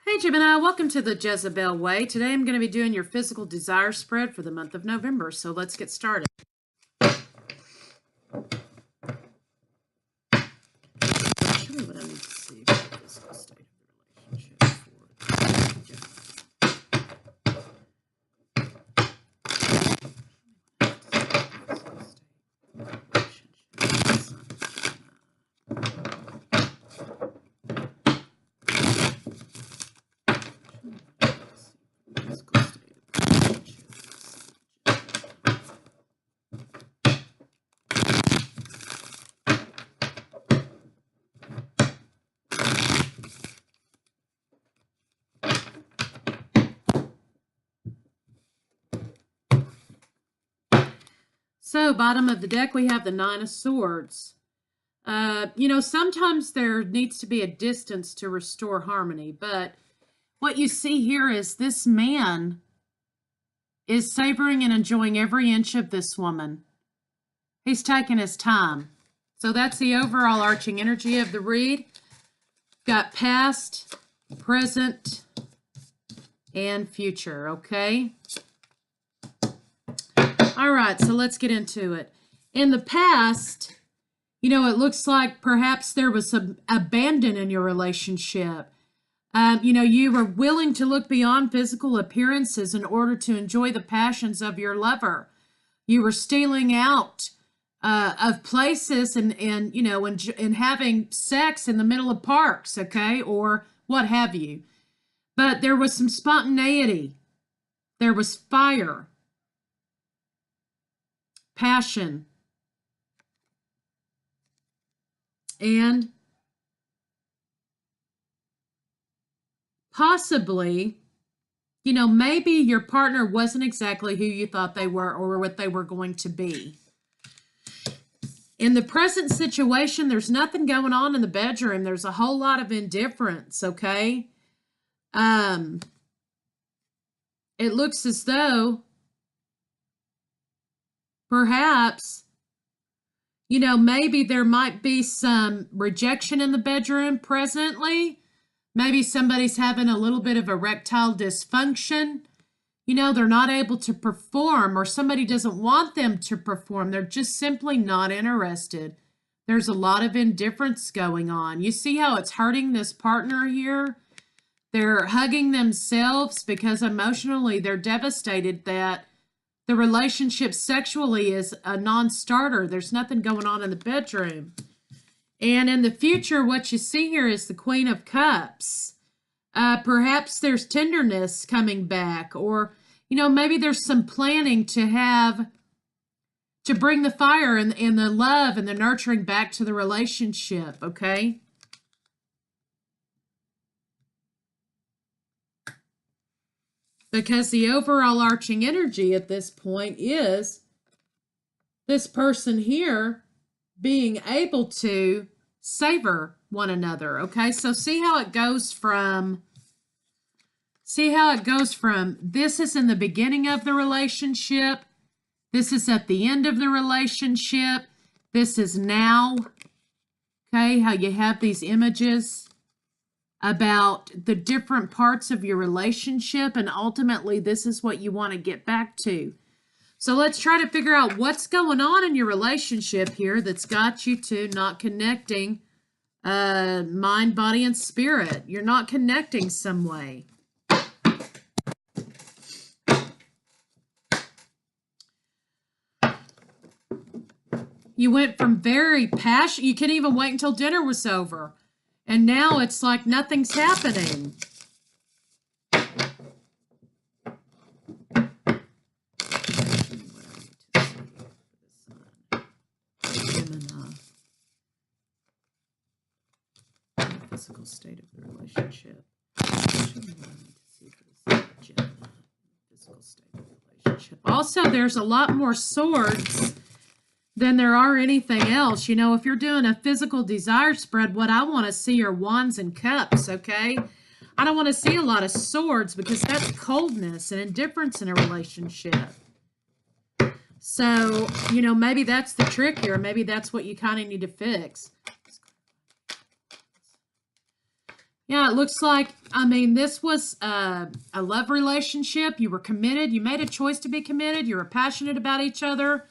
Hey Gemini, welcome to the Jezebel Way. Today I'm going to be doing your physical desire spread for the month of November, so let's get started. Show me what I need to see for the physical state of the relationship for Gemini. So, bottom of the deck, we have the Nine of Swords. Sometimes there needs to be a distance to restore harmony, but what you see here is this man is savoring and enjoying every inch of this woman. He's taking his time. So that's the overall arching energy of the read. Got past, present, and future, okay? All right, so let's get into it. In the past, it looks like perhaps there was some abandon in your relationship. You were willing to look beyond physical appearances in order to enjoy the passions of your lover. You were stealing out of places and having sex in the middle of parks, okay, or what have you. But there was some spontaneity. There was fire. Passion, and possibly, maybe your partner wasn't exactly who you thought they were or what they were going to be. In the present situation, there's nothing going on in the bedroom. There's a whole lot of indifference, okay? It looks as though perhaps, maybe there might be some rejection in the bedroom presently. Maybe somebody's having a little bit of erectile dysfunction. They're not able to perform, or somebody doesn't want them to perform. They're just simply not interested. There's a lot of indifference going on. You see how it's hurting this partner here? They're hugging themselves because emotionally they're devastated that the relationship sexually is a non-starter. There's nothing going on in the bedroom. And in the future, what you see here is the Queen of Cups. Perhaps there's tenderness coming back, or, maybe there's some planning to bring the fire and the love and the nurturing back to the relationship, okay? Because the overall arching energy at this point is this person here being able to savor one another, okay? So see how it goes from this is in the beginning of the relationship, this is at the end of the relationship, this is now, okay? How you have these images about the different parts of your relationship, and ultimately this is what you want to get back to. So let's try to figure out what's going on in your relationship here that's got you to not connecting mind, body, and spirit. You're not connecting some way. You went from very passionate, you couldn't even wait until dinner was over. And now it's like nothing's happening. Physical state of the relationship. Physical state of the relationship. Also, there's a lot more swords than there are anything else. If you're doing a physical desire spread, what I want to see are wands and cups, okay? I don't want to see a lot of swords because that's coldness and indifference in a relationship. So, maybe that's the trick here. Maybe that's what you kind of need to fix. Yeah, it looks like, I mean, this was a love relationship. You were committed. You made a choice to be committed. You were passionate about each other.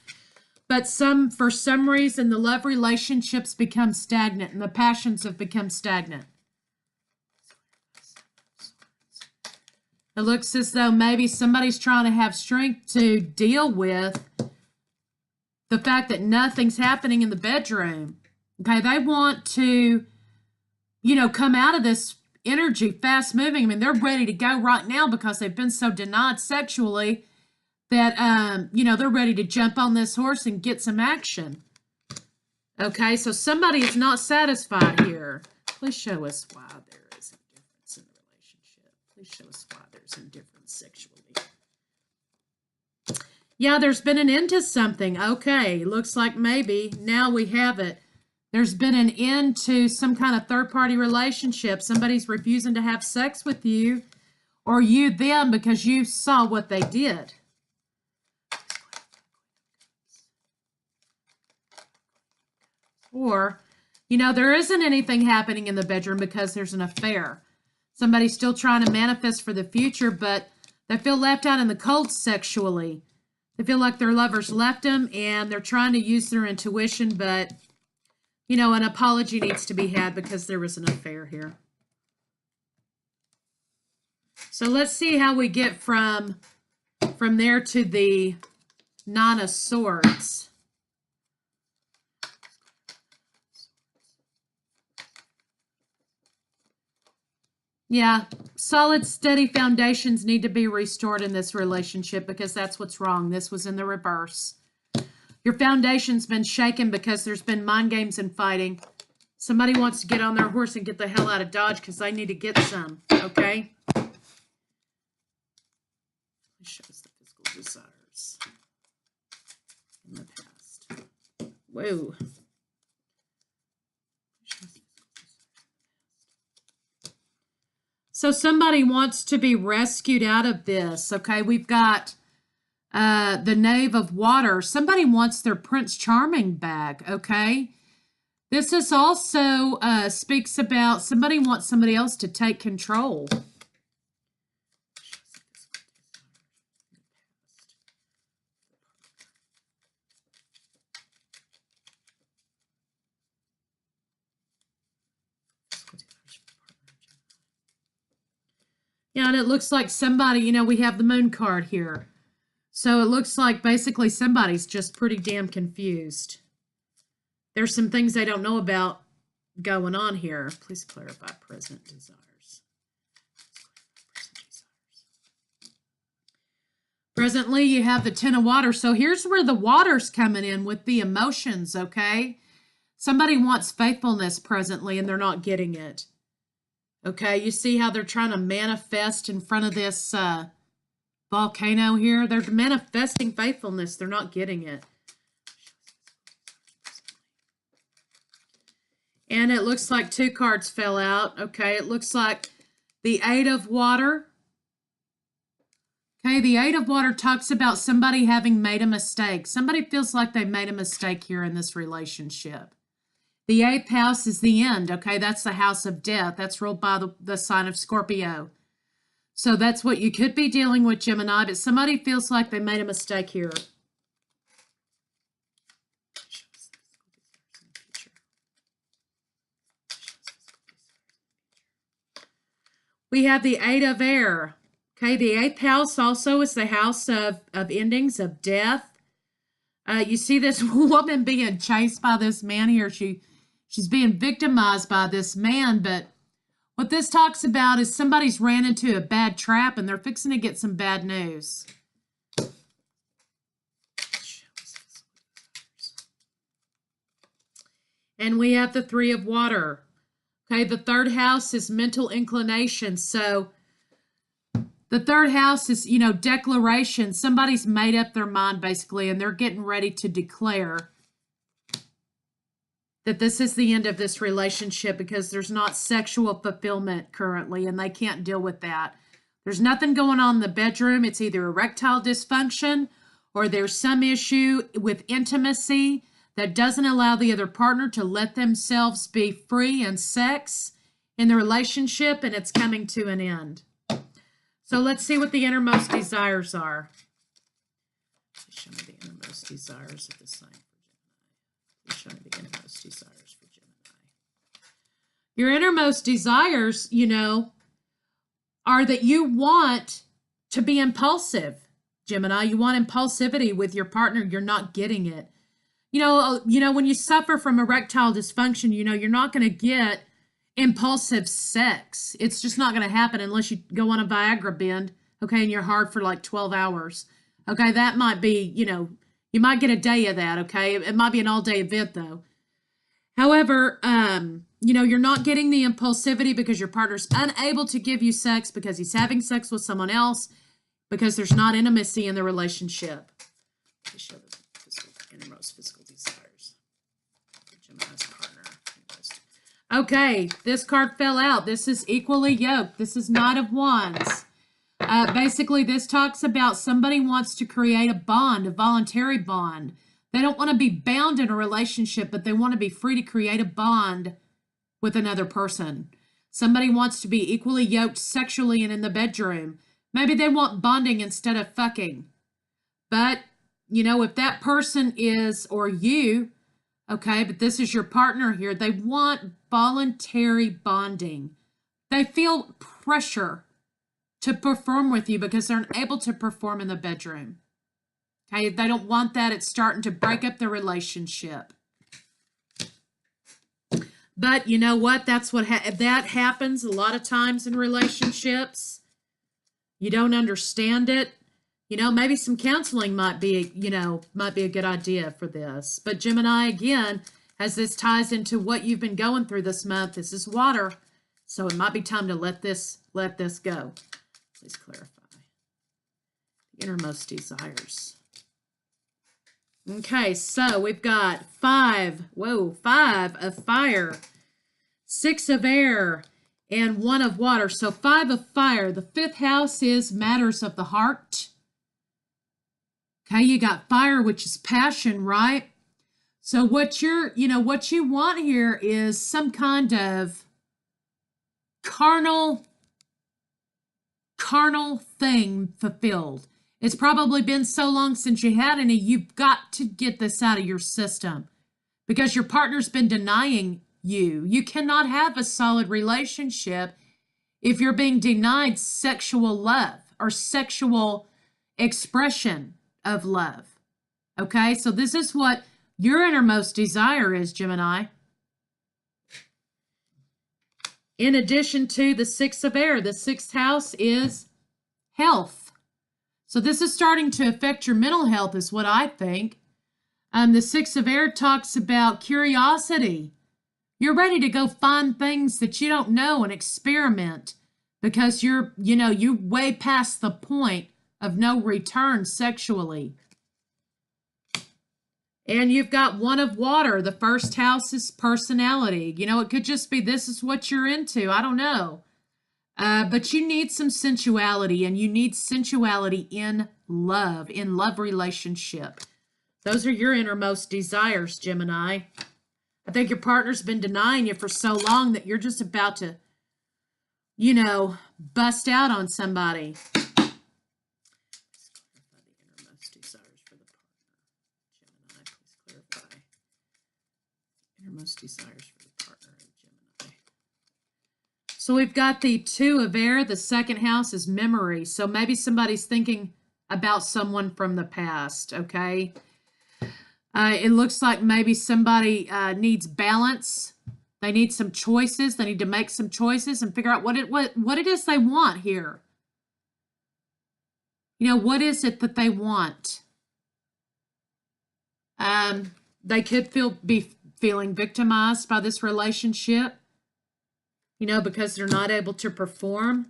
But for some reason, the love relationships become stagnant and the passions have become stagnant. It looks as though maybe somebody's trying to have strength to deal with the fact that nothing's happening in the bedroom. Okay, they want to, come out of this energy fast moving. I mean, they're ready to go right now because they've been so denied sexually that, they're ready to jump on this horse and get some action. Okay, so somebody is not satisfied here. Please show us why there is a difference in the relationship. Please show us why there's a difference sexually. Yeah, there's been an end to something. Okay, looks like maybe now we have it. There's been an end to some kind of third-party relationship. Somebody's refusing to have sex with you or you them because you saw what they did. Or, there isn't anything happening in the bedroom because there's an affair. Somebody's still trying to manifest for the future, but they feel left out in the cold sexually. They feel like their lovers left them and they're trying to use their intuition, but an apology needs to be had because there was an affair here. So let's see how we get from there to the Nine of Swords. Yeah, solid, steady foundations need to be restored in this relationship because that's what's wrong. This was in the reverse. Your foundation's been shaken because there's been mind games and fighting. Somebody wants to get on their horse and get the hell out of Dodge because they need to get some, okay? It shows the physical desires in the past. Whoa. So somebody wants to be rescued out of this, okay? We've got the Knave of Water. Somebody wants their Prince Charming back, okay? This is also speaks about somebody wants somebody else to take control. Yeah, and it looks like somebody, we have the Moon card here. So it looks like basically somebody's just pretty damn confused. There's some things they don't know about going on here. Please clarify present desires. Presently, you have the Ten of Water. So here's where the water's coming in with the emotions, okay? Somebody wants faithfulness presently, and they're not getting it. Okay, you see how they're trying to manifest in front of this volcano here? They're manifesting faithfulness. They're not getting it. And it looks like two cards fell out. Okay, it looks like the Eight of Water. Okay, the Eight of Water talks about somebody having made a mistake. Somebody feels like they made a mistake here in this relationship. The 8th house is the end, okay? That's the house of death. That's ruled by the sign of Scorpio. So that's what you could be dealing with, Gemini, but somebody feels like they made a mistake here. We have the 8 of Air. Okay, the 8th house also is the house of endings, of death. You see this woman being chased by this man here. She's being victimized by this man, but what this talks about is somebody's ran into a bad trap and they're fixing to get some bad news. And we have the 3 of Water. Okay, the 3rd house is mental inclination. So the 3rd house is, declaration. Somebody's made up their mind basically and they're getting ready to declare that this is the end of this relationship because there's not sexual fulfillment currently and they can't deal with that. There's nothing going on in the bedroom. It's either erectile dysfunction or there's some issue with intimacy that doesn't allow the other partner to let themselves be free in sex in the relationship and it's coming to an end. So let's see what the innermost desires are. Show me the innermost desires of the sign for Gemini. Please show me the innermost desires for Gemini. Your innermost desires, you know, are that you want to be impulsive, Gemini. You want impulsivity with your partner. You're not getting it. You know, when you suffer from erectile dysfunction, you know, you're not going to get impulsive sex. It's just not going to happen unless you go on a Viagra bend, okay, and you're hard for like 12 hours. Okay, that might be, you know, you might get a day of that, okay? It might be an all-day event, though. However, you know, you're not getting the impulsivity because your partner's unable to give you sex because he's having sex with someone else, because there's not intimacy in the relationship. Let me show the innermost physical desires for Gemini's partner. Okay, this card fell out. This is equally yoked. This is Knight of Wands. Basically, this talks about somebody wants to create a bond, a voluntary bond. They don't want to be bound in a relationship, but they want to be free to create a bond with another person. Somebody wants to be equally yoked sexually and in the bedroom. Maybe they want bonding instead of fucking. But, you know, if that person is, or you, okay, but this is your partner here, they want voluntary bonding. They feel pressure to perform with you because they're unable to perform in the bedroom. Okay, if they don't want that, it's starting to break up the relationship. But you know what? That's what that happens a lot of times in relationships. You don't understand it. You know, maybe some counseling might be, you know, might be a good idea for this. But Gemini, again, as this ties into what you've been going through this month, this is water. So it might be time to let this go. Please clarify. The innermost desires. Okay, so we've got 5 of fire, 6 of air, and 1 of water. So 5 of fire. The 5th house is matters of the heart. Okay, you got fire, which is passion, right? So what what you want here is some kind of carnal thing fulfilled. It's probably been so long since you had any, you've got to get this out of your system because your partner's been denying you. You cannot have a solid relationship if you're being denied sexual love or sexual expression of love. Okay, so this is what your innermost desire is, Gemini. In addition to the 6 of air, the 6th house is health. So this is starting to affect your mental health is what I think. The 6 of air talks about curiosity. You're ready to go find things that you don't know and experiment because you're way past the point of no return sexually. And you've got 1 of water. The 1st house is personality. You know, it could just be this is what you're into. I don't know. But you need some sensuality, and you need sensuality in love relationship. Those are your innermost desires, Gemini. I think your partner's been denying you for so long that you're just about to, you know, bust out on somebody. Let's clarify the innermost desires for the partner. Gemini, please clarify. Innermost desires for the partner of Gemini. So we've got the 2 of air. The 2nd house is memory. So maybe somebody's thinking about someone from the past, okay? It looks like maybe somebody needs balance. They need some choices. They need to make some choices and figure out what it is they want here. You know, what is it that they want? They could be feeling victimized by this relationship, you know, because they're not able to perform.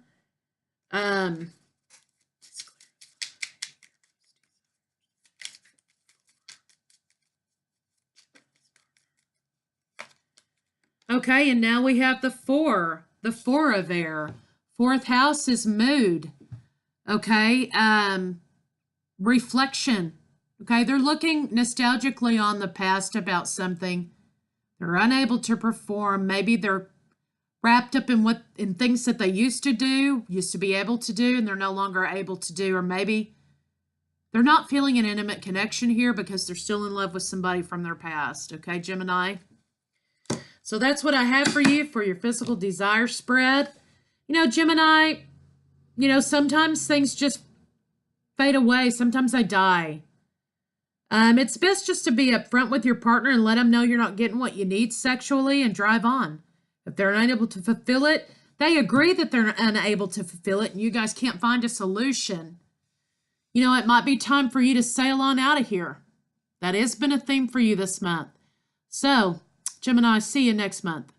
Okay, and now we have the 4 of air. 4th house is mood. Okay, reflection. Okay, they're looking nostalgically on the past about something. They're unable to perform. Maybe they're wrapped up in things that they used to be able to do, and they're no longer able to do, or maybe they're not feeling an intimate connection here because they're still in love with somebody from their past. Okay, Gemini? So that's what I have for you for your physical desire spread. You know, Gemini, you know, sometimes things just fade away. Sometimes they die. It's best just to be upfront with your partner and let them know you're not getting what you need sexually and drive on. If they're unable to fulfill it, they agree that they're unable to fulfill it and you guys can't find a solution. You know, it might be time for you to sail on out of here. That has been a theme for you this month. So, Gemini, see you next month.